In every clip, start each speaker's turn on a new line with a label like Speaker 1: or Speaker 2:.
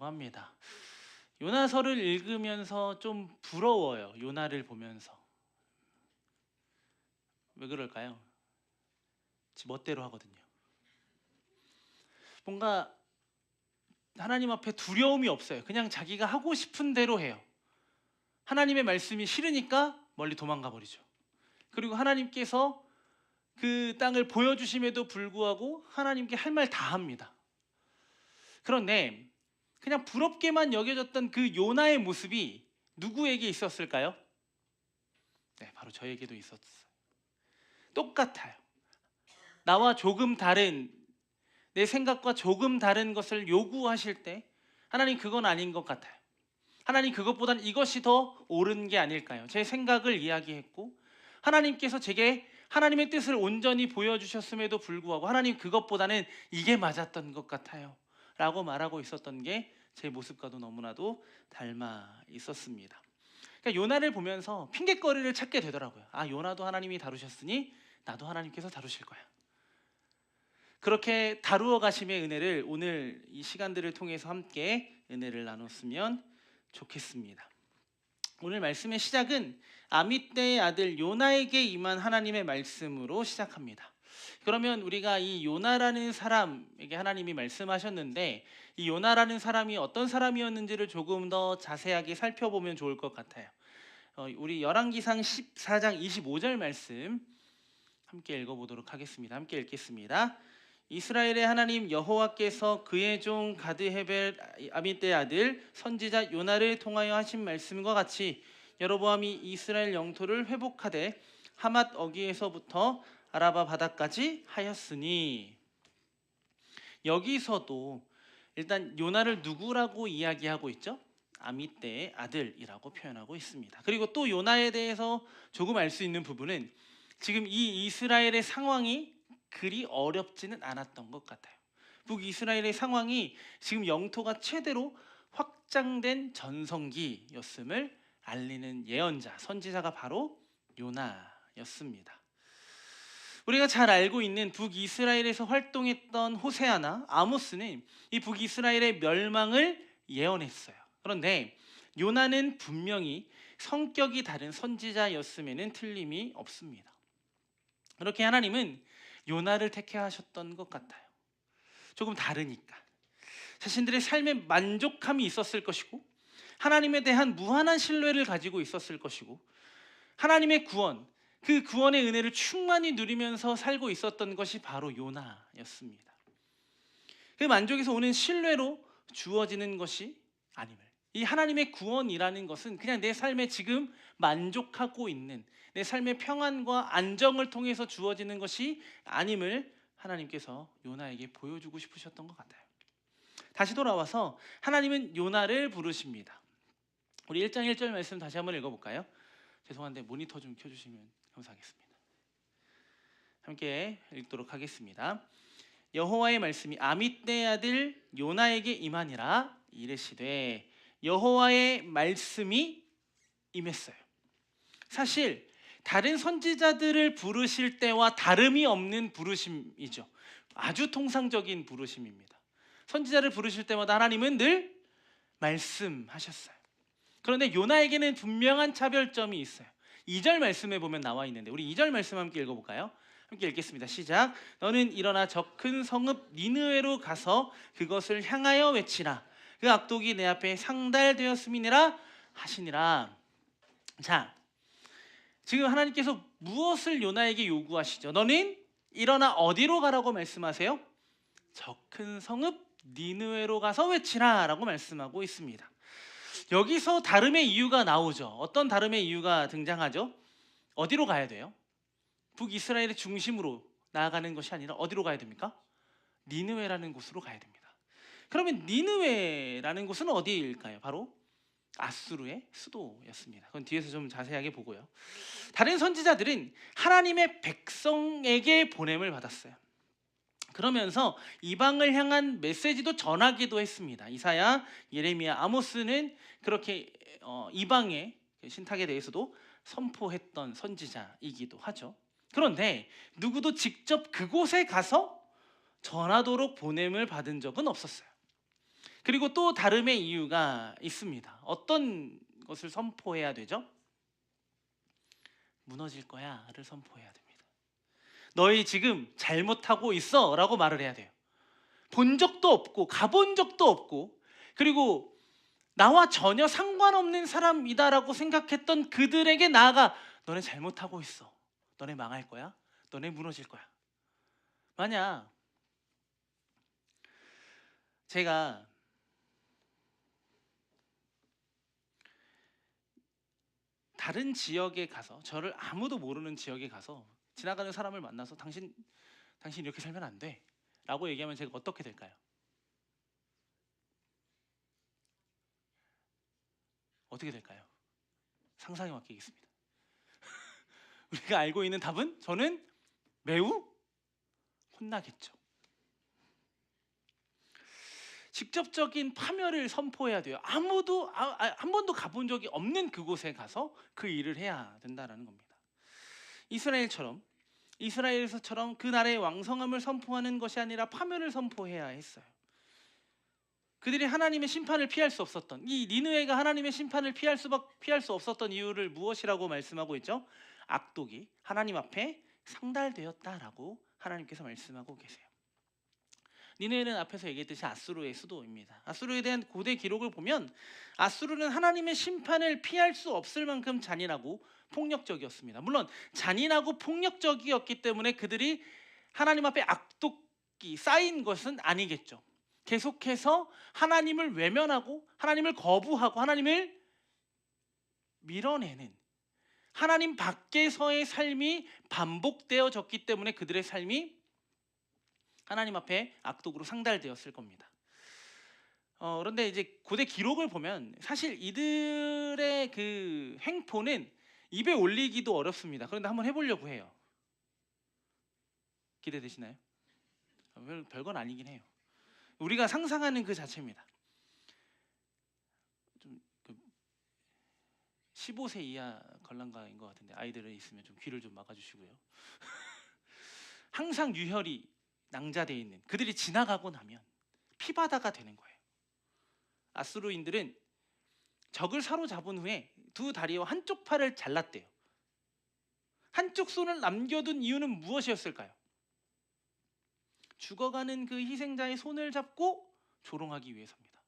Speaker 1: 요나라고 합니다. 요나서를 읽으면서 좀 부러워요. 요나를 보면서. 왜 그럴까요? 지 멋대로 하거든요. 뭔가 하나님 앞에 두려움이 없어요. 그냥 자기가 하고 싶은 대로 해요. 하나님의 말씀이 싫으니까 멀리 도망가 버리죠. 그리고 하나님께서 그 땅을 보여주심에도 불구하고 하나님께 할 말 다 합니다. 그런데 그냥 부럽게만 여겨졌던 그 요나의 모습이 누구에게 있었을까요? 네, 바로 저에게도 있었어요. 똑같아요. 나와 조금 다른, 내 생각과 조금 다른 것을 요구하실 때 하나님 그건 아닌 것 같아요. 하나님 그것보다는 이것이 더 옳은 게 아닐까요? 제 생각을 이야기했고 하나님께서 제게 하나님의 뜻을 온전히 보여주셨음에도 불구하고 하나님 그것보다는 이게 맞았던 것 같아요 라고 말하고 있었던 게 제 모습과도 너무나도 닮아 있었습니다. 그러니까 요나를 보면서 핑계거리를 찾게 되더라고요. 아, 요나도 하나님이 다루셨으니 나도 하나님께서 다루실 거야. 그렇게 다루어 가심의 은혜를 오늘 이 시간들을 통해서 함께 은혜를 나눴으면 좋겠습니다. 오늘 말씀의 시작은 아미떼의 아들 요나에게 임한 하나님의 말씀으로 시작합니다. 그러면 우리가 이 요나라는 사람에게 하나님이 말씀하셨는데 이 요나라는 사람이 어떤 사람이었는지를 조금 더 자세하게 살펴보면 좋을 것 같아요. 우리 열왕기상 14장 25절 말씀 함께 읽어보도록 하겠습니다. 함께 읽겠습니다. 이스라엘의 하나님 여호와께서 그의 종 가드헤벨 아미떼의 아들 선지자 요나를 통하여 하신 말씀과 같이 여로보암이 이스라엘 영토를 회복하되 하맛 어귀에서부터 아라바 바다까지 하였으니. 여기서도 일단 요나를 누구라고 이야기하고 있죠? 아미떼의 아들이라고 표현하고 있습니다. 그리고 또 요나에 대해서 조금 알 수 있는 부분은 지금 이 이스라엘의 상황이 그리 어렵지는 않았던 것 같아요. 북이스라엘의 상황이 지금 영토가 최대로 확장된 전성기였음을 알리는 예언자, 선지자가 바로 요나였습니다. 우리가 잘 알고 있는 북이스라엘에서 활동했던 호세아나 아모스는 이 북이스라엘의 멸망을 예언했어요. 그런데 요나는 분명히 성격이 다른 선지자였음에는 틀림이 없습니다. 그렇게 하나님은 요나를 택하셨던 것 같아요. 조금 다르니까 자신들의 삶에 만족함이 있었을 것이고 하나님에 대한 무한한 신뢰를 가지고 있었을 것이고 하나님의 구원, 그 구원의 은혜를 충만히 누리면서 살고 있었던 것이 바로 요나였습니다. 그 만족에서 오는 신뢰로 주어지는 것이 아님을, 이 하나님의 구원이라는 것은 그냥 내 삶에 지금 만족하고 있는 내 삶의 평안과 안정을 통해서 주어지는 것이 아님을 하나님께서 요나에게 보여주고 싶으셨던 것 같아요. 다시 돌아와서 하나님은 요나를 부르십니다. 우리 1장 1절 말씀 다시 한번 읽어볼까요? 죄송한데 모니터 좀 켜주시면 감사하겠습니다. 함께 읽도록 하겠습니다. 여호와의 말씀이 아미떼의 아들 요나에게 임하니라. 이르시되 여호와의 말씀이 임했어요. 사실 다른 선지자들을 부르실 때와 다름이 없는 부르심이죠. 아주 통상적인 부르심입니다. 선지자를 부르실 때마다 하나님은 늘 말씀하셨어요. 그런데 요나에게는 분명한 차별점이 있어요. 2절 말씀에 보면 나와 있는데 우리 2절 말씀 함께 읽어볼까요? 함께 읽겠습니다. 시작. 너는 일어나 저 큰 성읍 니느웨로 가서 그것을 향하여 외치라. 그 악독이 내 앞에 상달되었음이니라 하시니라. 자, 지금 하나님께서 무엇을 요나에게 요구하시죠? 너는 일어나 어디로 가라고 말씀하세요? 저 큰 성읍 니느웨로 가서 외치라 라고 말씀하고 있습니다. 여기서 다름의 이유가 나오죠. 어떤 다름의 이유가 등장하죠? 어디로 가야 돼요? 북이스라엘의 중심으로 나아가는 것이 아니라 어디로 가야 됩니까? 니느웨라는 곳으로 가야 됩니다. 그러면 니느웨라는 곳은 어디일까요? 바로 아수르의 수도였습니다. 그건 뒤에서 좀 자세하게 보고요. 다른 선지자들은 하나님의 백성에게 보냄을 받았어요. 그러면서 이방을 향한 메시지도 전하기도 했습니다. 이사야, 예레미야, 아모스는 그렇게 이방의 신탁에 대해서도 선포했던 선지자이기도 하죠. 그런데 누구도 직접 그곳에 가서 전하도록 보냄을 받은 적은 없었어요. 그리고 또 다름의 이유가 있습니다. 어떤 것을 선포해야 되죠? 무너질 거야를 선포해야 됩니다. 너희 지금 잘못하고 있어 라고 말을 해야 돼요. 본 적도 없고 가본 적도 없고 그리고 나와 전혀 상관없는 사람이다라고 생각했던 그들에게 나아가 너네 잘못하고 있어. 너네 망할 거야. 너네 무너질 거야. 만약 제가 다른 지역에 가서 저를 아무도 모르는 지역에 가서 지나가는 사람을 만나서 당신 이렇게 살면 안 돼 라고 얘기하면 제가 어떻게 될까요? 어떻게 될까요? 상상에 맡기겠습니다. 우리가 알고 있는 답은 저는 매우 혼나겠죠. 직접적인 파멸을 선포해야 돼요. 아무도 한 번도 가본 적이 없는 그곳에 가서 그 일을 해야 된다는 겁니다. 이스라엘에서처럼 그 나라의 왕성함을 선포하는 것이 아니라 파멸을 선포해야 했어요. 그들이 하나님의 심판을 피할 수 없었던 이 니느웨가 하나님의 심판을 피할 수 없었던 이유를 무엇이라고 말씀하고 있죠? 악독이 하나님 앞에 상달되었다라고 하나님께서 말씀하고 계세요. 니느웨는 앞에서 얘기했듯이 아수르의 수도입니다. 아수르에 대한 고대 기록을 보면 아수르는 하나님의 심판을 피할 수 없을 만큼 잔인하고 폭력적이었습니다. 물론 잔인하고 폭력적이었기 때문에 그들이 하나님 앞에 악독이 쌓인 것은 아니겠죠. 계속해서 하나님을 외면하고 하나님을 거부하고 하나님을 밀어내는 하나님 밖에서의 삶이 반복되어졌기 때문에 그들의 삶이 하나님 앞에 악독으로 상달되었을 겁니다. 그런데 이제 고대 기록을 보면 사실 이들의 그 행포는 입에 올리기도 어렵습니다. 그런데 한번 해보려고 해요. 기대되시나요? 별건 아니긴 해요. 우리가 상상하는 그 자체입니다. 좀 15세 이하 관람가인 것 같은데 아이들이 있으면 좀 귀를 좀 막아주시고요. 항상 유혈이 낭자되어 있는 그들이 지나가고 나면 피바다가 되는 거예요. 아수르인들은 적을 사로잡은 후에 두 다리와 한쪽 팔을 잘랐대요. 한쪽 손을 남겨둔 이유는 무엇이었을까요? 죽어가는 그 희생자의 손을 잡고 조롱하기 위해서입니다.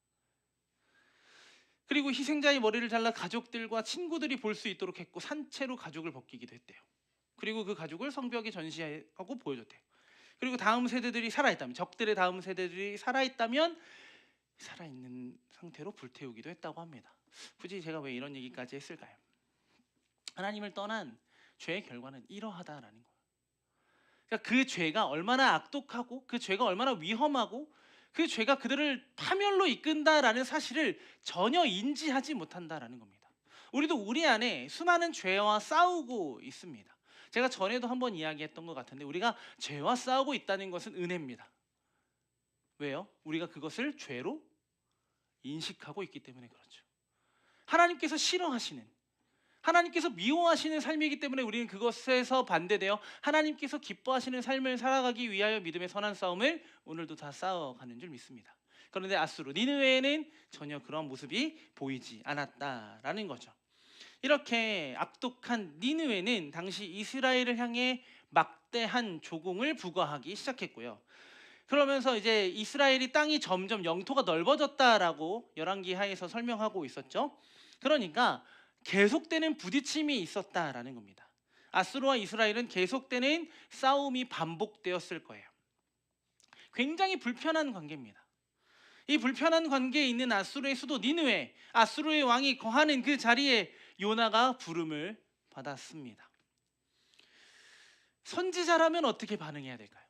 Speaker 1: 그리고 희생자의 머리를 잘라 가족들과 친구들이 볼 수 있도록 했고 산채로 가죽을 벗기기도 했대요. 그리고 그 가죽을 성벽에 전시하고 보여줬대요. 그리고 다음 세대들이 살아있다면 적들의 다음 세대들이 살아있다면 살아있는 상태로 불태우기도 했다고 합니다. 굳이 제가 왜 이런 얘기까지 했을까요? 하나님을 떠난 죄의 결과는 이러하다라는 거예요. 그러니까 그 죄가 얼마나 악독하고 그 죄가 얼마나 위험하고 그 죄가 그들을 파멸로 이끈다라는 사실을 전혀 인지하지 못한다라는 겁니다. 우리도 우리 안에 수많은 죄와 싸우고 있습니다. 제가 전에도 한번 이야기했던 것 같은데 우리가 죄와 싸우고 있다는 것은 은혜입니다. 왜요? 우리가 그것을 죄로 인식하고 있기 때문에 그렇죠. 하나님께서 싫어하시는 하나님께서 미워하시는 삶이기 때문에 우리는 그것에서 반대되어 하나님께서 기뻐하시는 삶을 살아가기 위하여 믿음의 선한 싸움을 오늘도 다 싸워가는 줄 믿습니다. 그런데 아수르 니느웨에는 전혀 그런 모습이 보이지 않았다라는 거죠. 이렇게 악독한 니느웨는 당시 이스라엘을 향해 막대한 조공을 부과하기 시작했고요. 그러면서 이제 이스라엘이 땅이 점점 영토가 넓어졌다라고 열왕기 하에서 설명하고 있었죠. 그러니까 계속되는 부딪힘이 있었다라는 겁니다. 아수르와 이스라엘은 계속되는 싸움이 반복되었을 거예요. 굉장히 불편한 관계입니다. 이 불편한 관계에 있는 아수르의 수도 니느웨, 아수르의 왕이 거하는 그 자리에 요나가 부름을 받았습니다. 선지자라면 어떻게 반응해야 될까요?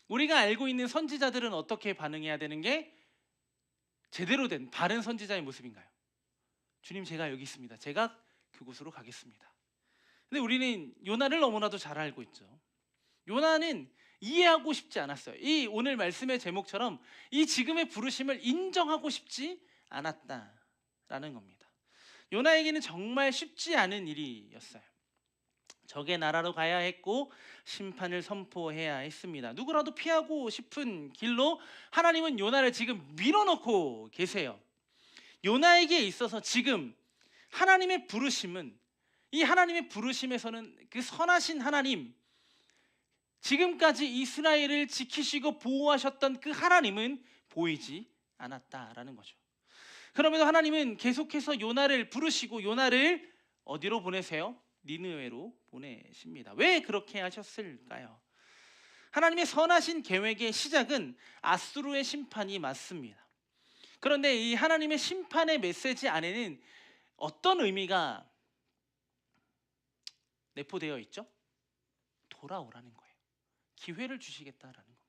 Speaker 1: 우리가 알고 있는 선지자들은 어떻게 반응해야 되는 게 제대로 된 바른 선지자의 모습인가요? 주님, 제가 여기 있습니다. 제가 그곳으로 가겠습니다. 근데 우리는 요나를 너무나도 잘 알고 있죠. 요나는 이해하고 싶지 않았어요. 이 오늘 말씀의 제목처럼 이 지금의 부르심을 인정하고 싶지 않았다라는 겁니다. 요나에게는 정말 쉽지 않은 일이었어요. 적의 나라로 가야 했고 심판을 선포해야 했습니다. 누구라도 피하고 싶은 길로 하나님은 요나를 지금 밀어넣고 계세요. 요나에게 있어서 지금 하나님의 부르심은, 이 하나님의 부르심에서는 그 선하신 하나님, 지금까지 이스라엘을 지키시고 보호하셨던 그 하나님은 보이지 않았다라는 거죠. 그럼에도 하나님은 계속해서 요나를 부르시고 요나를 어디로 보내세요? 니느웨로 보내십니다. 왜 그렇게 하셨을까요? 하나님의 선하신 계획의 시작은 아수르의 심판이 맞습니다. 그런데 이 하나님의 심판의 메시지 안에는 어떤 의미가 내포되어 있죠? 돌아오라는 거예요. 기회를 주시겠다라는 겁니다.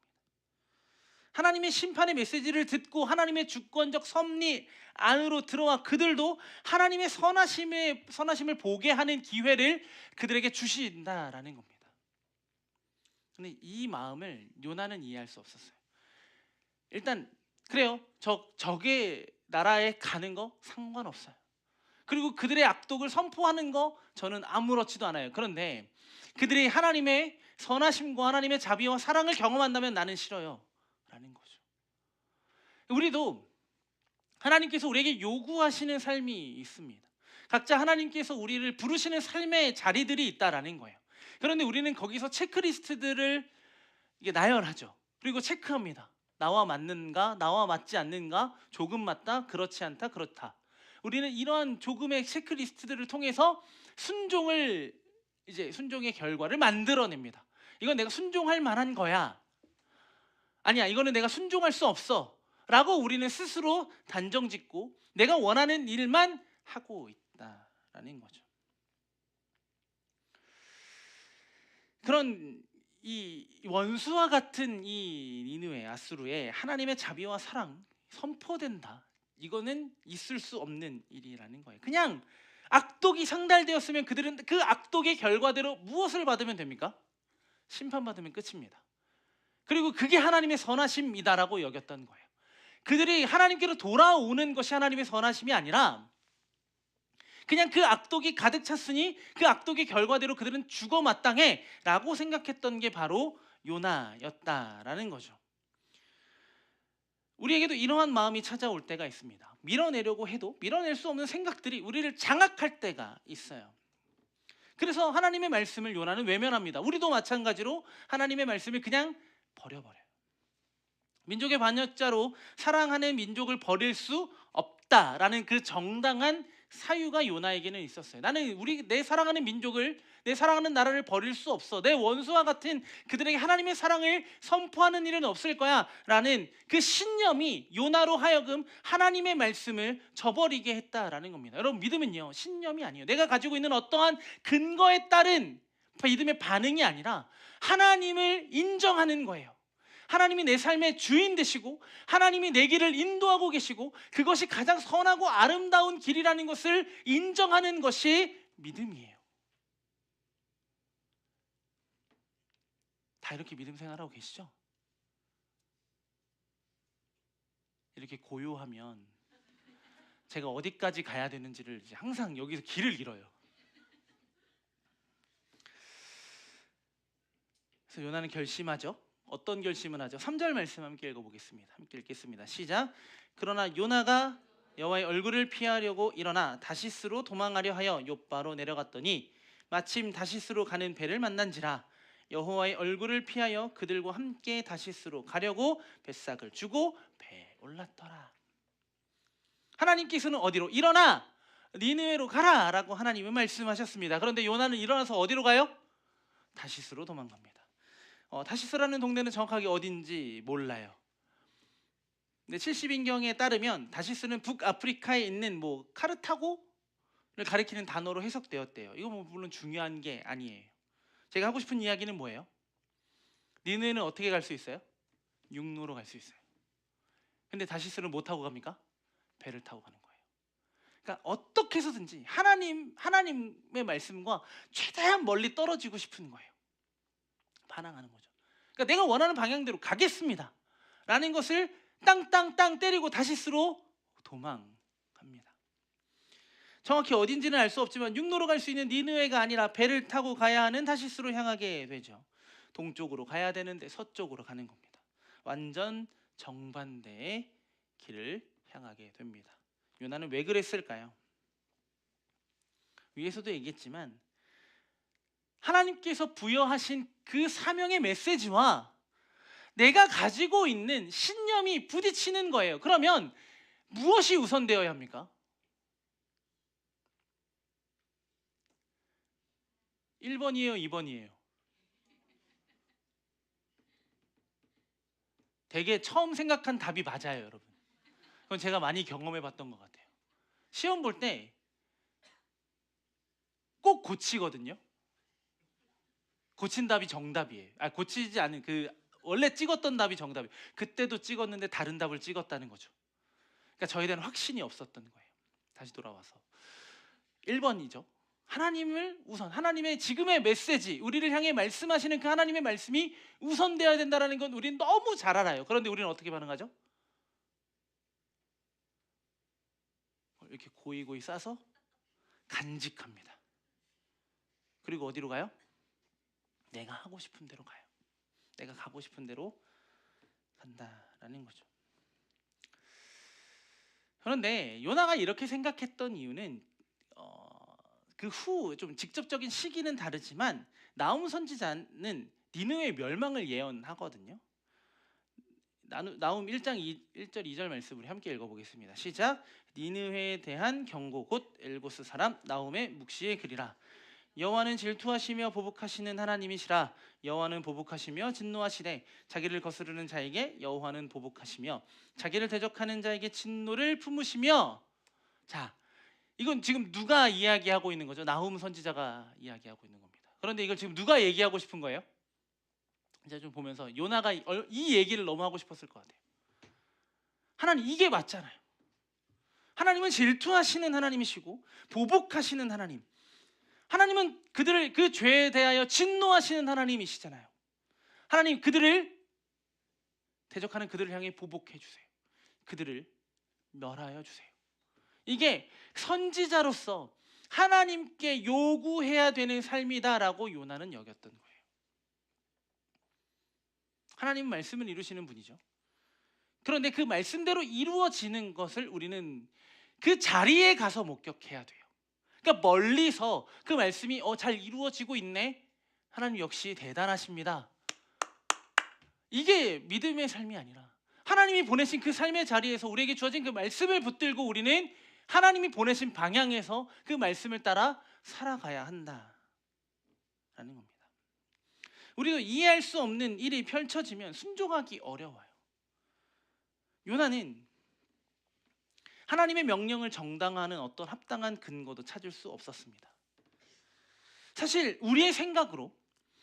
Speaker 1: 하나님의 심판의 메시지를 듣고 하나님의 주권적 섭리 안으로 들어와 그들도 하나님의 선하심을 보게 하는 기회를 그들에게 주신다라는 겁니다. 근데 이 마음을 요나는 이해할 수 없었어요. 일단 그래요. 적의 나라에 가는 거 상관없어요. 그리고 그들의 악독을 선포하는 거 저는 아무렇지도 않아요. 그런데 그들이 하나님의 선하심과 하나님의 자비와 사랑을 경험한다면 나는 싫어요 라는 거죠. 우리도 하나님께서 우리에게 요구하시는 삶이 있습니다. 각자 하나님께서 우리를 부르시는 삶의 자리들이 있다라는 거예요. 그런데 우리는 거기서 체크리스트들을 나열하죠. 그리고 체크합니다. 나와 맞는가, 나와 맞지 않는가, 조금 맞다, 그렇지 않다, 그렇다. 우리는 이러한 조금의 체크리스트들을 통해서 순종의 결과를 만들어냅니다. 이건 내가 순종할 만한 거야. 아니야, 이거는 내가 순종할 수 없어 라고 우리는 스스로 단정짓고 내가 원하는 일만 하고 있다라는 거죠. 그런 이 원수와 같은 이 니느웨, 아수르에 하나님의 자비와 사랑 선포된다. 이거는 있을 수 없는 일이라는 거예요. 그냥 악독이 상달되었으면 그들은 그 악독의 결과대로 무엇을 받으면 됩니까? 심판받으면 끝입니다. 그리고 그게 하나님의 선하심이다라고 여겼던 거예요. 그들이 하나님께로 돌아오는 것이 하나님의 선하심이 아니라 그냥 그 악독이 가득 찼으니 그 악독의 결과대로 그들은 죽어 마땅해 라고 생각했던 게 바로 요나였다라는 거죠. 우리에게도 이러한 마음이 찾아올 때가 있습니다. 밀어내려고 해도 밀어낼 수 없는 생각들이 우리를 장악할 때가 있어요. 그래서 하나님의 말씀을 요나는 외면합니다. 우리도 마찬가지로 하나님의 말씀을 그냥 버려버려요. 민족의 반역자로 사랑하는 민족을 버릴 수 없다라는 그 정당한 사유가 요나에게는 있었어요. 나는 내 사랑하는 민족을, 내 사랑하는 나라를 버릴 수 없어. 내 원수와 같은 그들에게 하나님의 사랑을 선포하는 일은 없을 거야 라는 그 신념이 요나로 하여금 하나님의 말씀을 저버리게 했다라는 겁니다. 여러분, 믿음은요, 신념이 아니에요. 내가 가지고 있는 어떠한 근거에 따른 믿음의 반응이 아니라 하나님을 인정하는 거예요. 하나님이 내 삶의 주인 되시고 하나님이 내 길을 인도하고 계시고 그것이 가장 선하고 아름다운 길이라는 것을 인정하는 것이 믿음이에요. 다 이렇게 믿음 생활하고 계시죠? 이렇게 고요하면 제가 어디까지 가야 되는지를 이제 항상 여기서 길을 잃어요. 그래서 요나는 결심하죠. 어떤 결심을 하죠? 3절 말씀 함께 읽어보겠습니다. 함께 읽겠습니다. 시작. 그러나 요나가 여호와의 얼굴을 피하려고 일어나 다시스로 도망하려 하여 욥바로 내려갔더니 마침 다시스로 가는 배를 만난지라 여호와의 얼굴을 피하여 그들과 함께 다시스로 가려고 뱃삭을 주고 배에 올랐더라. 하나님께서는 어디로? 일어나 니느웨로 가라 라고 하나님은 말씀하셨습니다. 그런데 요나는 일어나서 어디로 가요? 다시스로 도망갑니다. 다시스라는 동네는 정확하게 어딘지 몰라요. 근데 70인경에 따르면 다시스는 북아프리카에 있는 카르타고를 가리키는 단어로 해석되었대요. 이거 물론 중요한 게 아니에요. 제가 하고 싶은 이야기는 뭐예요? 니느웨는 어떻게 갈 수 있어요? 육로로 갈 수 있어요. 근데 다시스는 뭐 타고 갑니까? 배를 타고 가는 거예요. 그러니까 어떻게 해서든지 하나님의 말씀과 최대한 멀리 떨어지고 싶은 거예요. 반항하는 거죠. 그러니까 내가 원하는 방향대로 가겠습니다 라는 것을 땅땅땅 때리고 다시스로 도망갑니다. 정확히 어딘지는 알 수 없지만 육로로 갈 수 있는 니느웨가 아니라 배를 타고 가야 하는 타시스로 향하게 되죠. 동쪽으로 가야 되는데 서쪽으로 가는 겁니다. 완전 정반대의 길을 향하게 됩니다. 요나는 왜 그랬을까요? 위에서도 얘기했지만 하나님께서 부여하신 그 사명의 메시지와 내가 가지고 있는 신념이 부딪히는 거예요. 그러면 무엇이 우선되어야 합니까? 1번이에요, 2번이에요? 되게 처음 생각한 답이 맞아요, 여러분. 그건 제가 많이 경험해 봤던 것 같아요. 시험 볼 때 꼭 고치거든요. 고친 답이 정답이에요. 고치지 않은 그 원래 찍었던 답이 정답이에요. 그때도 찍었는데 다른 답을 찍었다는 거죠. 그러니까 저에 대한 확신이 없었던 거예요. 다시 돌아와서 1번이죠. 하나님을 우선, 하나님의 지금의 메시지, 우리를 향해 말씀하시는 그 하나님의 말씀이 우선되어야 된다는 건 우리는 너무 잘 알아요. 그런데 우리는 어떻게 반응하죠? 이렇게 고이고이 싸서 간직합니다. 그리고 어디로 가요? 내가 하고 싶은 대로 가요. 내가 가고 싶은 대로 간다라는 거죠. 그런데 요나가 이렇게 생각했던 이유는 그 후 좀 직접적인 시기는 다르지만 나훔 선지자는 니느웨의 멸망을 예언하거든요. 나훔 1장 1절 2절 말씀 우리 함께 읽어보겠습니다. 시작. 니느웨에 대한 경고 곧 엘고스 사람 나훔의 묵시의 글이라. 여호와는 질투하시며 보복하시는 하나님이시라. 여호와는 보복하시며 진노하시되 자기를 거스르는 자에게 여호와는 보복하시며 자기를 대적하는 자에게 진노를 품으시며. 자, 이건 지금 누가 이야기하고 있는 거죠? 나훔 선지자가 이야기하고 있는 겁니다. 그런데 이걸 지금 누가 얘기하고 싶은 거예요? 이제 좀 보면서 요나가 이 얘기를 너무 하고 싶었을 것 같아요. 하나님, 이게 맞잖아요. 하나님은 질투하시는 하나님이시고 보복하시는 하나님. 하나님은 그들을 그 죄에 대하여 진노하시는 하나님이시잖아요. 하나님, 그들을 대적하는 그들을 향해 보복해 주세요. 그들을 멸하여 주세요. 이게 선지자로서 하나님께 요구해야 되는 삶이다라고 요나는 여겼던 거예요. 하나님 말씀을 이루시는 분이죠. 그런데 그 말씀대로 이루어지는 것을 우리는 그 자리에 가서 목격해야 돼요. 그러니까 멀리서 그 말씀이 잘 이루어지고 있네. 하나님 역시 대단하십니다. 이게 믿음의 삶이 아니라 하나님이 보내신 그 삶의 자리에서 우리에게 주어진 그 말씀을 붙들고 우리는 하나님이 보내신 방향에서 그 말씀을 따라 살아가야 한다라는 겁니다. 우리도 이해할 수 없는 일이 펼쳐지면 순종하기 어려워요. 요나는 하나님의 명령을 정당화하는 어떤 합당한 근거도 찾을 수 없었습니다. 사실 우리의 생각으로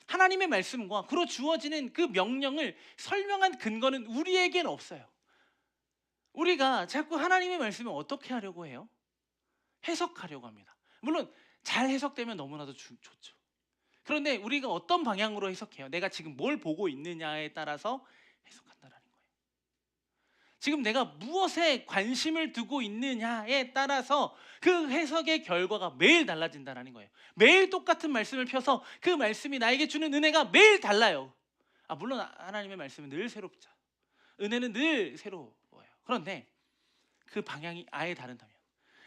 Speaker 1: 하나님의 말씀과 그로 주어지는 그 명령을 설명한 근거는 우리에겐 없어요. 우리가 자꾸 하나님의 말씀을 어떻게 하려고 해요? 해석하려고 합니다. 물론 잘 해석되면 너무나도 좋죠. 그런데 우리가 어떤 방향으로 해석해요? 내가 지금 뭘 보고 있느냐에 따라서 해석한다는 거예요. 지금 내가 무엇에 관심을 두고 있느냐에 따라서 그 해석의 결과가 매일 달라진다는 거예요. 매일 똑같은 말씀을 펴서 그 말씀이 나에게 주는 은혜가 매일 달라요. 물론 하나님의 말씀은 늘 새롭죠. 은혜는 늘 새로워요. 그런데 그 방향이 아예 다른다면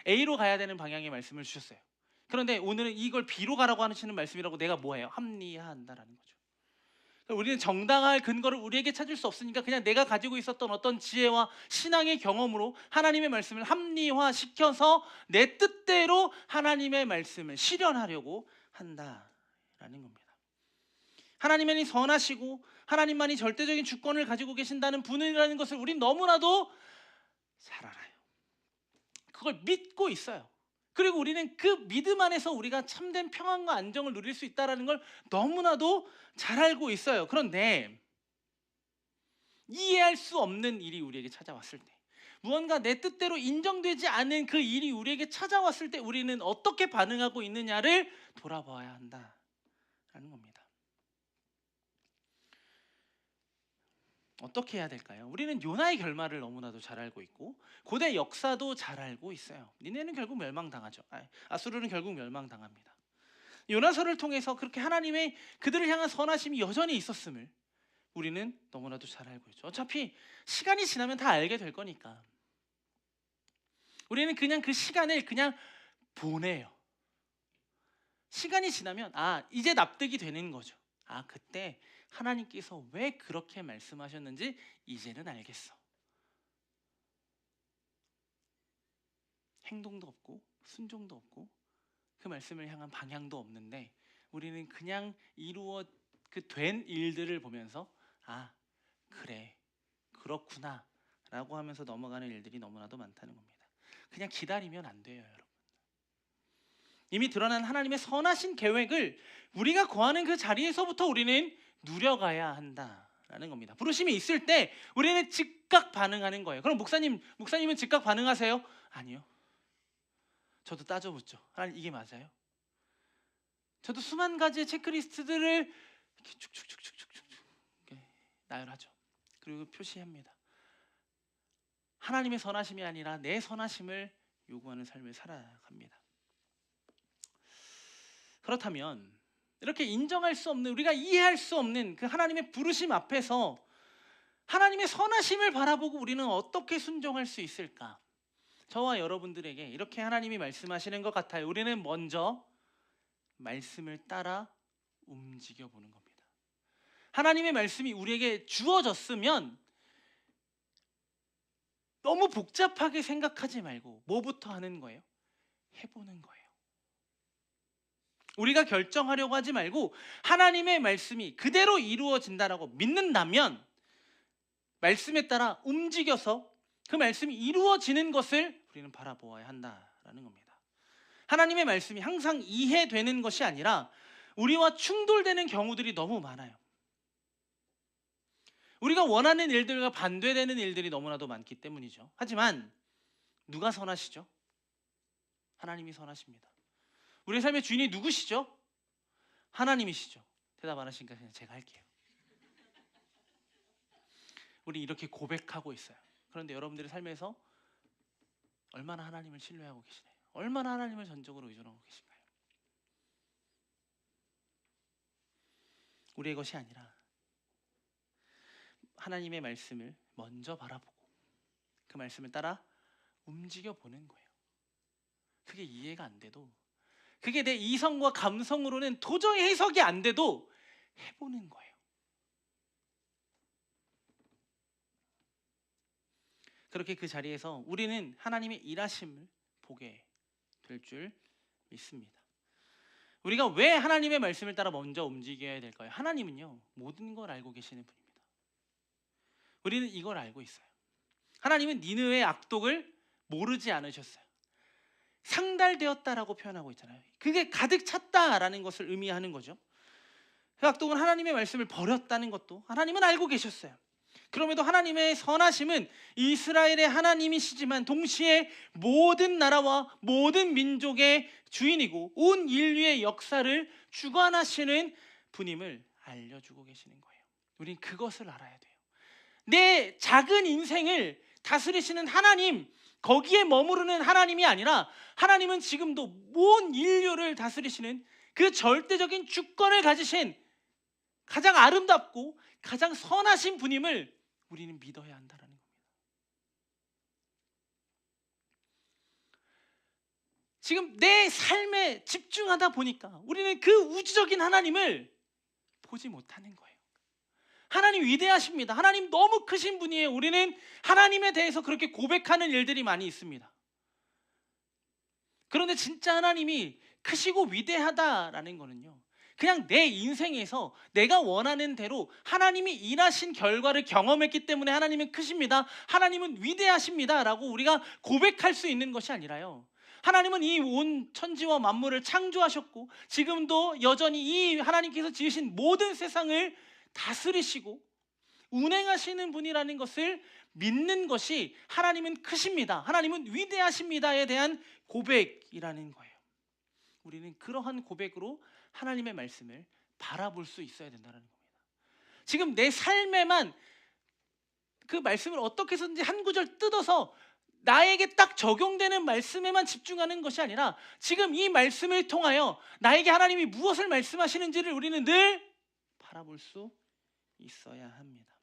Speaker 1: A로 가야 되는 방향의 말씀을 주셨어요. 그런데 오늘은 이걸 B로 가라고 하시는 말씀이라고 내가 뭐예요? 합리화한다라는 거죠. 우리는 정당할 근거를 우리에게 찾을 수 없으니까 그냥 내가 가지고 있었던 어떤 지혜와 신앙의 경험으로 하나님의 말씀을 합리화시켜서 내 뜻대로 하나님의 말씀을 실현하려고 한다라는 겁니다. 하나님만이 선하시고 하나님만이 절대적인 주권을 가지고 계신다는 분이라는 것을 우린 너무나도 잘 알아요. 그걸 믿고 있어요. 그리고 우리는 그 믿음 안에서 우리가 참된 평안과 안정을 누릴 수 있다는 걸 너무나도 잘 알고 있어요. 그런데 이해할 수 없는 일이 우리에게 찾아왔을 때, 무언가 내 뜻대로 인정되지 않은 그 일이 우리에게 찾아왔을 때 우리는 어떻게 반응하고 있느냐를 돌아봐야 한다라는 겁니다. 어떻게 해야 될까요? 우리는 요나의 결말을 너무나도 잘 알고 있고 고대 역사도 잘 알고 있어요. 니네는 결국 멸망당하죠. 아수르는 결국 멸망당합니다. 요나서를 통해서 그렇게 하나님의 그들을 향한 선하심이 여전히 있었음을 우리는 너무나도 잘 알고 있죠. 어차피 시간이 지나면 다 알게 될 거니까 우리는 그냥 그 시간을 그냥 보내요. 시간이 지나면 이제 납득이 되는 거죠. 그때 하나님께서 왜 그렇게 말씀하셨는지 이제는 알겠어. 행동도 없고 순종도 없고 그 말씀을 향한 방향도 없는데 우리는 그냥 이루어 된 일들을 보면서 그래 그렇구나 라고 하면서 넘어가는 일들이 너무나도 많다는 겁니다. 그냥 기다리면 안 돼요, 여러분. 이미 드러난 하나님의 선하신 계획을 우리가 거하는 그 자리에서부터 우리는 누려가야 한다라는 겁니다. 부르심이 있을 때 우리는 즉각 반응하는 거예요. 그럼 목사님은 즉각 반응하세요? 아니요. 저도 따져보죠. 하나님, 이게 맞아요? 저도 수만 가지의 체크리스트들을 이렇게 축축축축축축 나열하죠. 그리고 표시합니다. 하나님의 선하심이 아니라 내 선하심을 요구하는 삶을 살아갑니다. 그렇다면 이렇게 인정할 수 없는, 우리가 이해할 수 없는 그 하나님의 부르심 앞에서 하나님의 선하심을 바라보고 우리는 어떻게 순종할 수 있을까? 저와 여러분들에게 이렇게 하나님이 말씀하시는 것 같아요. 우리는 먼저 말씀을 따라 움직여 보는 겁니다. 하나님의 말씀이 우리에게 주어졌으면 너무 복잡하게 생각하지 말고 뭐부터 하는 거예요? 해보는 거예요. 우리가 결정하려고 하지 말고 하나님의 말씀이 그대로 이루어진다라고 믿는다면 말씀에 따라 움직여서 그 말씀이 이루어지는 것을 우리는 바라보아야 한다라는 겁니다. 하나님의 말씀이 항상 이해되는 것이 아니라 우리와 충돌되는 경우들이 너무 많아요. 우리가 원하는 일들과 반대되는 일들이 너무나도 많기 때문이죠. 하지만 누가 선하시죠? 하나님이 선하십니다. 우리의 삶의 주인이 누구시죠? 하나님이시죠. 대답 안 하시니까 그냥 제가 할게요. 우리 이렇게 고백하고 있어요. 그런데 여러분들의 삶에서 얼마나 하나님을 신뢰하고 계시나요? 얼마나 하나님을 전적으로 의존하고 계신가요? 우리의 것이 아니라 하나님의 말씀을 먼저 바라보고 그 말씀을 따라 움직여 보는 거예요. 그게 이해가 안 돼도, 그게 내 이성과 감성으로는 도저히 해석이 안 돼도 해보는 거예요. 그렇게 그 자리에서 우리는 하나님의 일하심을 보게 될 줄 믿습니다. 우리가 왜 하나님의 말씀을 따라 먼저 움직여야 될까요? 하나님은요, 모든 걸 알고 계시는 분입니다. 우리는 이걸 알고 있어요. 하나님은 니느웨의 악독을 모르지 않으셨어요. 상달되었다라고 표현하고 있잖아요. 그게 가득 찼다라는 것을 의미하는 거죠. 그 악독은 하나님의 말씀을 버렸다는 것도 하나님은 알고 계셨어요. 그럼에도 하나님의 선하심은 이스라엘의 하나님이시지만 동시에 모든 나라와 모든 민족의 주인이고 온 인류의 역사를 주관하시는 분임을 알려주고 계시는 거예요. 우린 그것을 알아야 돼요. 내 작은 인생을 다스리시는 하나님, 거기에 머무르는 하나님이 아니라 하나님은 지금도 온 인류를 다스리시는 그 절대적인 주권을 가지신 가장 아름답고 가장 선하신 분임을 우리는 믿어야 한다는 겁니다. 지금 내 삶에 집중하다 보니까 우리는 그 우주적인 하나님을 보지 못하는 거예요. 하나님 위대하십니다. 하나님 너무 크신 분이에요. 우리는 하나님에 대해서 그렇게 고백하는 일들이 많이 있습니다. 그런데 진짜 하나님이 크시고 위대하다라는 거는요, 그냥 내 인생에서 내가 원하는 대로 하나님이 일하신 결과를 경험했기 때문에 하나님은 크십니다, 하나님은 위대하십니다 라고 우리가 고백할 수 있는 것이 아니라요, 하나님은 이 온 천지와 만물을 창조하셨고 지금도 여전히 이 하나님께서 지으신 모든 세상을 다스리시고 운행하시는 분이라는 것을 믿는 것이 하나님은 크십니다, 하나님은 위대하십니다에 대한 고백이라는 거예요. 우리는 그러한 고백으로 하나님의 말씀을 바라볼 수 있어야 된다는 겁니다. 지금 내 삶에만 그 말씀을 어떻게 해서든지 한 구절 뜯어서 나에게 딱 적용되는 말씀에만 집중하는 것이 아니라 지금 이 말씀을 통하여 나에게 하나님이 무엇을 말씀하시는지를 우리는 늘 바라볼 수 있어야 합니다.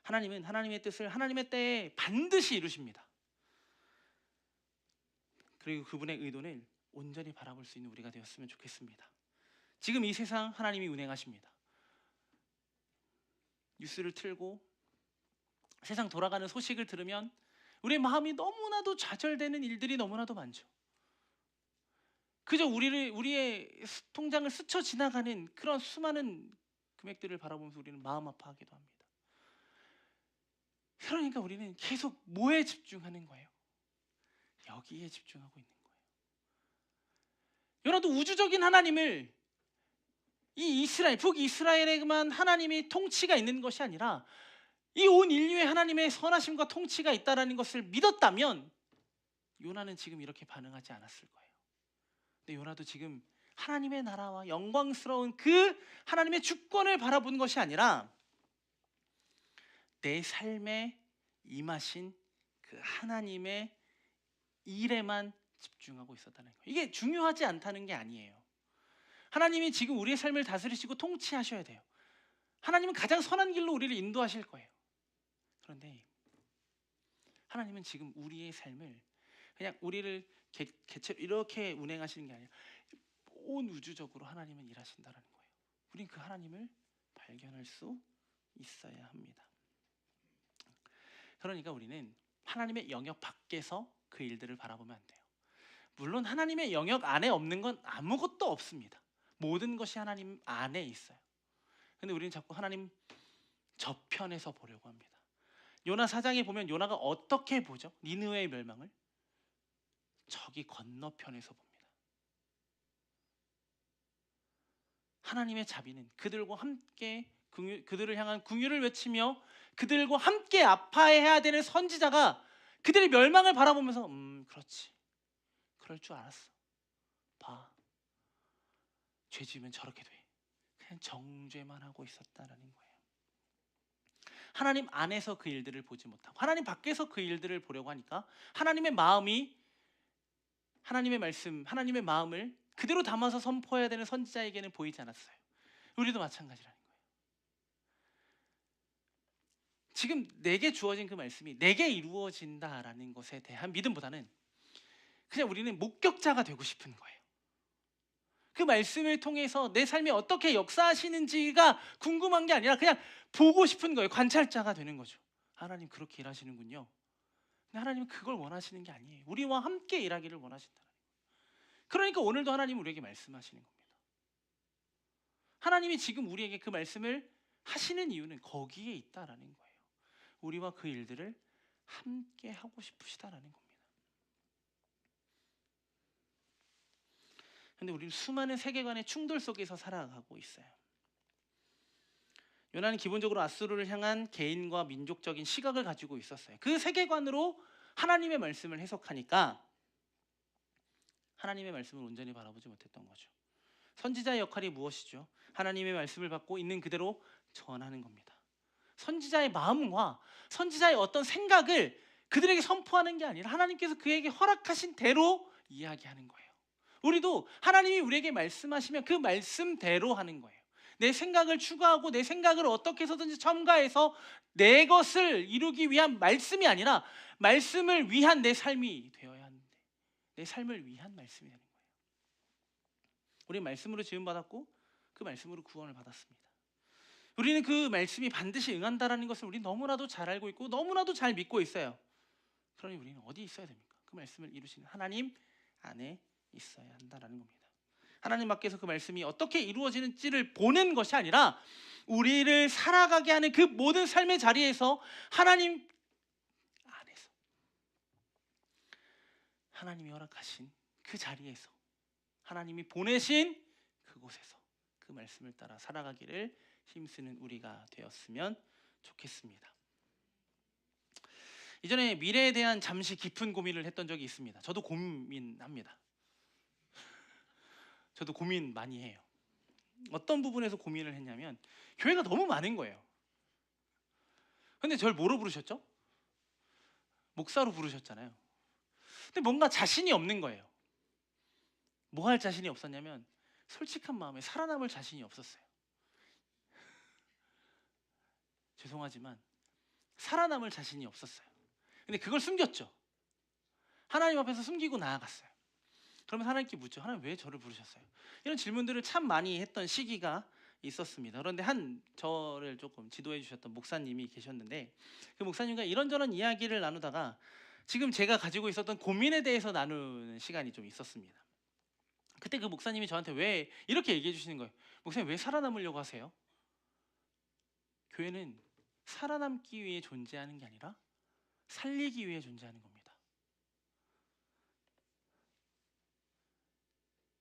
Speaker 1: 하나님은 하나님의 뜻을 하나님의 때에 반드시 이루십니다. 그리고 그분의 의도를 온전히 바라볼 수 있는 우리가 되었으면 좋겠습니다. 지금 이 세상 하나님이 운행하십니다. 뉴스를 틀고 세상 돌아가는 소식을 들으면 우리의 마음이 너무나도 좌절되는 일들이 너무나도 많죠. 그저 우리의 통장을 스쳐 지나가는 그런 수많은 금액들을 바라보면서 우리는 마음 아파하기도 합니다. 그러니까 우리는 계속 뭐에 집중하는 거예요? 여기에 집중하고 있는 거예요. 여러분도 우주적인 하나님을 이 이스라엘, 북이스라엘에만 하나님이 통치가 있는 것이 아니라 이 온 인류에 하나님의 선하심과 통치가 있다는 것을 믿었다면 요나는 지금 이렇게 반응하지 않았을 거예요. 근데 요나도 지금 하나님의 나라와 영광스러운 그 하나님의 주권을 바라본 것이 아니라 내 삶에 임하신 그 하나님의 일에만 집중하고 있었다는 거예요. 이게 중요하지 않다는 게 아니에요. 하나님이 지금 우리의 삶을 다스리시고 통치하셔야 돼요. 하나님은 가장 선한 길로 우리를 인도하실 거예요. 그런데 하나님은 지금 우리의 삶을 그냥 우리를 개체로 이렇게 운행하시는 게 아니라 온 우주적으로 하나님은 일하신다는 거예요. 우린 그 하나님을 발견할 수 있어야 합니다. 그러니까 우리는 하나님의 영역 밖에서 그 일들을 바라보면 안 돼요. 물론 하나님의 영역 안에 없는 건 아무것도 없습니다. 모든 것이 하나님 안에 있어요. 근데 우리는 자꾸 하나님 저편에서 보려고 합니다. 요나 4장에 보면 요나가 어떻게 보죠? 니느웨의 멸망을 저기 건너편에서 봅니다. 하나님의 자비는 그들과 함께 그들을 향한 긍휼을 외치며 그들과 함께 아파해야 되는 선지자가 그들의 멸망을 바라보면서 그렇지, 그럴 줄 알았어. 봐, 죄 지으면 저렇게 돼. 그냥 정죄만 하고 있었다라는 거예요. 하나님 안에서 그 일들을 보지 못하고 하나님 밖에서 그 일들을 보려고 하니까 하나님의 마음이 하나님의 말씀, 하나님의 마음을 그대로 담아서 선포해야 되는 선지자에게는 보이지 않았어요. 우리도 마찬가지라는 거예요. 지금 내게 주어진 그 말씀이 내게 이루어진다라는 것에 대한 믿음보다는 그냥 우리는 목격자가 되고 싶은 거예요. 그 말씀을 통해서 내 삶이 어떻게 역사하시는지가 궁금한 게 아니라 그냥 보고 싶은 거예요. 관찰자가 되는 거죠. 하나님 그렇게 일하시는군요. 근데 하나님은 그걸 원하시는 게 아니에요. 우리와 함께 일하기를 원하신다는 거예요. 그러니까 오늘도 하나님은 우리에게 말씀하시는 겁니다. 하나님이 지금 우리에게 그 말씀을 하시는 이유는 거기에 있다라는 거예요. 우리와 그 일들을 함께 하고 싶으시다라는 겁니다. 근데 우리는 수많은 세계관의 충돌 속에서 살아가고 있어요. 요나는 기본적으로 아수르를 향한 개인과 민족적인 시각을 가지고 있었어요. 그 세계관으로 하나님의 말씀을 해석하니까 하나님의 말씀을 온전히 바라보지 못했던 거죠. 선지자의 역할이 무엇이죠? 하나님의 말씀을 받고 있는 그대로 전하는 겁니다. 선지자의 마음과 선지자의 어떤 생각을 그들에게 선포하는 게 아니라 하나님께서 그에게 허락하신 대로 이야기하는 거예요. 우리도 하나님이 우리에게 말씀하시면 그 말씀대로 하는 거예요. 내 생각을 추가하고 내 생각을 어떻게 해서든지 첨가해서 내 것을 이루기 위한 말씀이 아니라 말씀을 위한 내 삶이 되어야 하는데 내 삶을 위한 말씀이 되는 거예요. 우리는 말씀으로 지음받았고 그 말씀으로 구원을 받았습니다. 우리는 그 말씀이 반드시 응한다라는 것을 우리 너무나도 잘 알고 있고 너무나도 잘 믿고 있어요. 그러니 우리는 어디 있어야 됩니까? 그 말씀을 이루시는 하나님 안에 있어야 한다라는 겁니다. 하나님 밖에서 그 말씀이 어떻게 이루어지는지를 보는 것이 아니라 우리를 살아가게 하는 그 모든 삶의 자리에서 하나님 안에서 하나님이 허락하신 그 자리에서 하나님이 보내신 그곳에서 그 말씀을 따라 살아가기를 힘쓰는 우리가 되었으면 좋겠습니다. 이전에 미래에 대한 잠시 깊은 고민을 했던 적이 있습니다. 저도 고민합니다. 저도 고민 많이 해요. 어떤 부분에서 고민을 했냐면 교회가 너무 많은 거예요. 근데 저를 뭐로 부르셨죠? 목사로 부르셨잖아요. 근데 뭔가 자신이 없는 거예요. 뭐 할 자신이 없었냐면 솔직한 마음에 살아남을 자신이 없었어요. 죄송하지만 살아남을 자신이 없었어요. 근데 그걸 숨겼죠. 하나님 앞에서 숨기고 나아갔어요. 그러면 하나님께 묻죠. 하나님 왜 저를 부르셨어요? 이런 질문들을 참 많이 했던 시기가 있었습니다. 그런데 저를 조금 지도해 주셨던 목사님이 계셨는데 그 목사님과 이런저런 이야기를 나누다가 지금 제가 가지고 있었던 고민에 대해서 나누는 시간이 좀 있었습니다. 그때 그 목사님이 저한테 왜 이렇게 얘기해 주시는 거예요. 목사님 왜 살아남으려고 하세요? 교회는 살아남기 위해 존재하는 게 아니라 살리기 위해 존재하는 겁니다.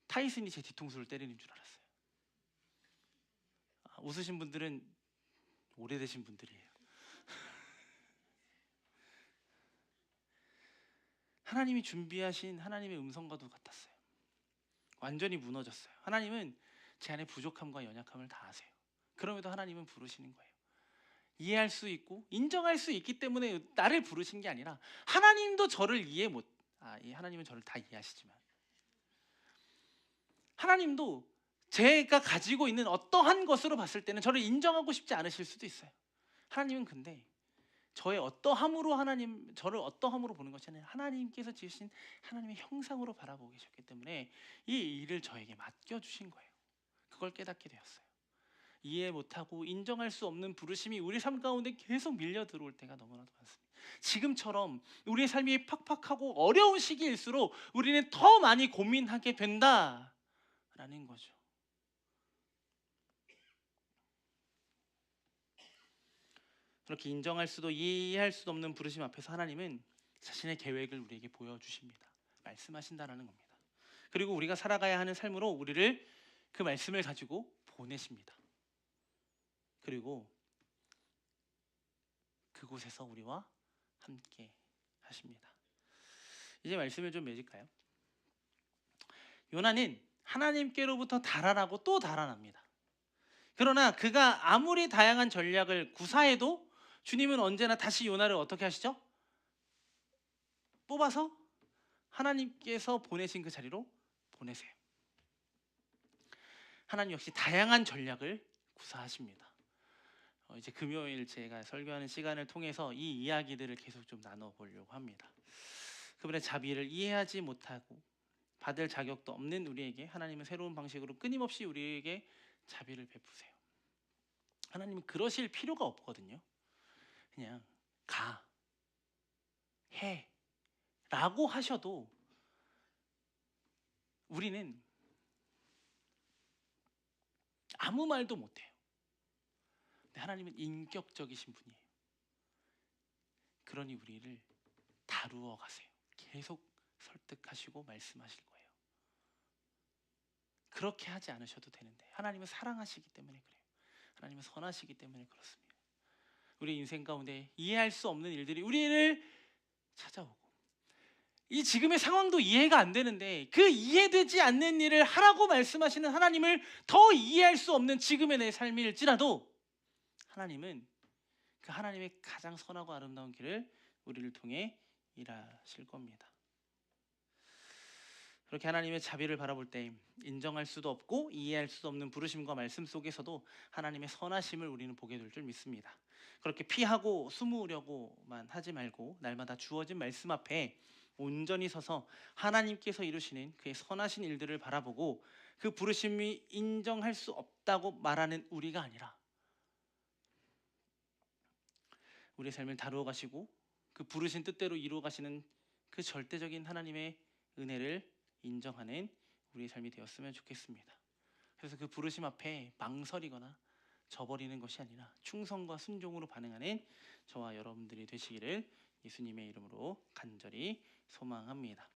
Speaker 1: 타이슨이 제 뒤통수를 때리는 줄 알았어요. 웃으신 분들은 오래되신 분들이에요. 하나님이 준비하신 하나님의 음성과도 같았어요. 완전히 무너졌어요. 하나님은 제 안에 부족함과 연약함을 다 아세요. 그럼에도 하나님은 부르시는 거예요. 이해할 수 있고 인정할 수 있기 때문에 나를 부르신 게 아니라 하나님도 저를 하나님은 저를 다 이해하시지만 하나님도 제가 가지고 있는 어떠한 것으로 봤을 때는 저를 인정하고 싶지 않으실 수도 있어요. 하나님은 근데 저를 어떠함으로 보는 것이 아니라 하나님께서 지으신 하나님의 형상으로 바라보고 계셨기 때문에 이 일을 저에게 맡겨주신 거예요. 그걸 깨닫게 되었어요. 이해 못하고 인정할 수 없는 부르심이 우리 삶 가운데 계속 밀려 들어올 때가 너무나도 많습니다. 지금처럼 우리의 삶이 팍팍하고 어려운 시기일수록 우리는 더 많이 고민하게 된다라는 거죠. 그렇게 인정할 수도 이해할 수도 없는 부르심 앞에서 하나님은 자신의 계획을 우리에게 보여주십니다. 말씀하신다라는 겁니다. 그리고 우리가 살아가야 하는 삶으로 우리를 그 말씀을 가지고 보내십니다. 그리고 그곳에서 우리와 함께 하십니다. 이제 말씀을 좀 맺을까요? 요나는 하나님께로부터 달아나고 또 달아납니다. 그러나 그가 아무리 다양한 전략을 구사해도 주님은 언제나 다시 요나를 어떻게 하시죠? 뽑아서 하나님께서 보내신 그 자리로 보내세요. 하나님 역시 다양한 전략을 구사하십니다. 이제 금요일 제가 설교하는 시간을 통해서 이 이야기들을 계속 좀 나눠보려고 합니다. 그분의 자비를 이해하지 못하고 받을 자격도 없는 우리에게 하나님은 새로운 방식으로 끊임없이 우리에게 자비를 베푸세요. 하나님은 그러실 필요가 없거든요. 그냥 가, 해 라고 하셔도 우리는 아무 말도 못해요. 근데 하나님은 인격적이신 분이에요. 그러니 우리를 다루어 가세요. 계속 설득하시고 말씀하실 거예요. 그렇게 하지 않으셔도 되는데 하나님은 사랑하시기 때문에 그래요. 하나님은 선하시기 때문에 그렇습니다. 우리 인생 가운데 이해할 수 없는 일들이 우리를 찾아오고 이 지금의 상황도 이해가 안 되는데 그 이해되지 않는 일을 하라고 말씀하시는 하나님을 더 이해할 수 없는 지금의 내 삶일지라도 하나님은 그 하나님의 가장 선하고 아름다운 길을 우리를 통해 일하실 겁니다. 그렇게 하나님의 자비를 바라볼 때 인정할 수도 없고 이해할 수도 없는 부르심과 말씀 속에서도 하나님의 선하심을 우리는 보게 될 줄 믿습니다. 그렇게 피하고 숨으려고만 하지 말고 날마다 주어진 말씀 앞에 온전히 서서 하나님께서 이루시는 그의 선하신 일들을 바라보고 그 부르심이 인정할 수 없다고 말하는 우리가 아니라 우리의 삶을 다루어 가시고 그 부르신 뜻대로 이루어 가시는 그 절대적인 하나님의 은혜를 인정하는 우리의 삶이 되었으면 좋겠습니다. 그래서 그 부르심 앞에 망설이거나 저버리는 것이 아니라 충성과 순종으로 반응하는 저와 여러분들이 되시기를 예수님의 이름으로 간절히 소망합니다.